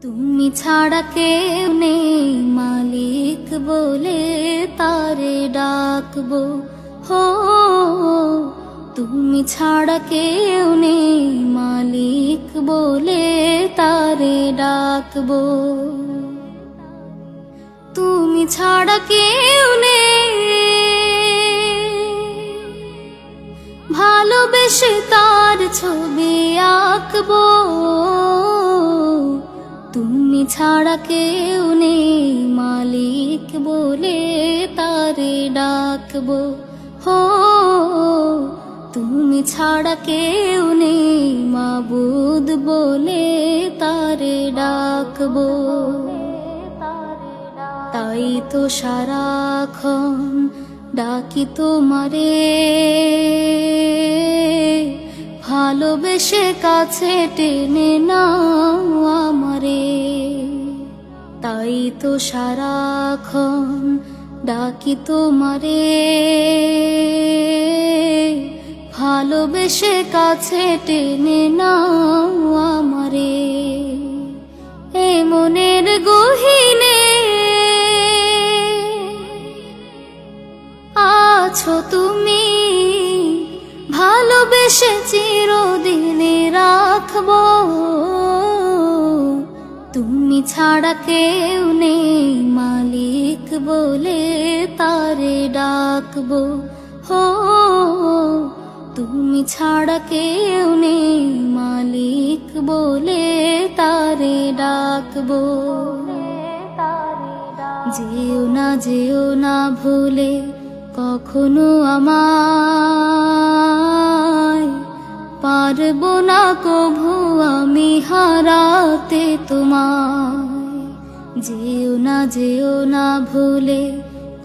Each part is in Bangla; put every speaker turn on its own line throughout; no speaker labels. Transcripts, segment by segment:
তুমি ছাড়া কেউ নেই মালিক বলে তারে ডাকবো। হো তুমি ছাড়া কেউ নেই মালিক বলে তারে ডাকবো। তুমি ছাড়া কেউ নেই ভালোবেসে তার ছবি আঁকবো। তুমি ছাড়া কেউ নেই মালিক বলে তারে ডাকবো। হো তুমি ছাড়া কেউ নেই মাবুদ বলে তারে ডাকবো। তাই তো সারাক্ষণ ডাকি তোমারে, ভালোবেসে কাছে টেনে নাও আমারে। তাই তো সারাক্ষণ ডাকি তোমারে, ভালোবেসে কাছে টেনে নাও আমারে। এ মনের গহীনে আছো তুমি, ভালোবেসে চিরদিনে রাখবো। তুমি ছাড়া কেউ নেই মালিক বলে তারে ডাকবো। হো তুমি ছাড়া কেউ নেই মালিক বলে তারে ডাকবো। যেও না ভুলে কখনো আমায়, পারবো না কভু আমি হারাতে তোমায়। যেও না ভুলে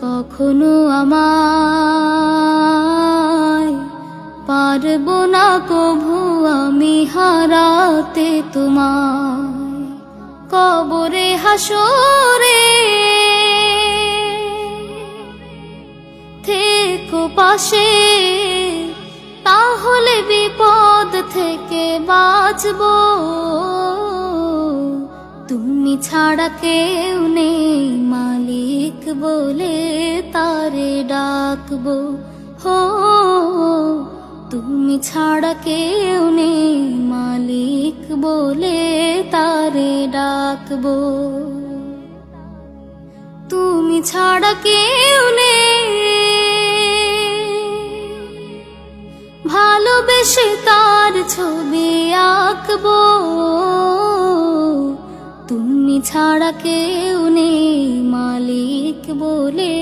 কখনো আমায়, পারবো না কভু আমি হারাতে তোমায়। কবরে হাসরে থেকো পাশে, তাহলে বিপদ থেকে বাঁচবো। তুমি ছাড়া কেউ নেই মালিক বলে তারে ডাকবো। হো তুমি ছাড়া কেউ নেই মালিক বলে তারে ডাকবো। তুমি ছাড়া কেউ নেই ভালোবেসে তার ছবি আঁকবো। তুমি ছাড়া কেউ নেই মালিক বলে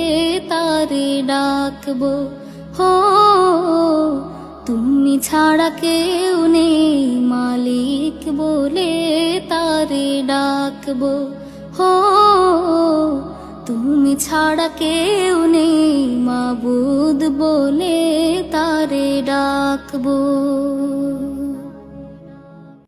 তারে ডাকবো। হো তুমি ছাড়া কেউ নেই মালিক বলে তারে ডাকবো। হো তুমি ছাড়া কেউ নেই মাবুদ বলে তারে ডাকবো।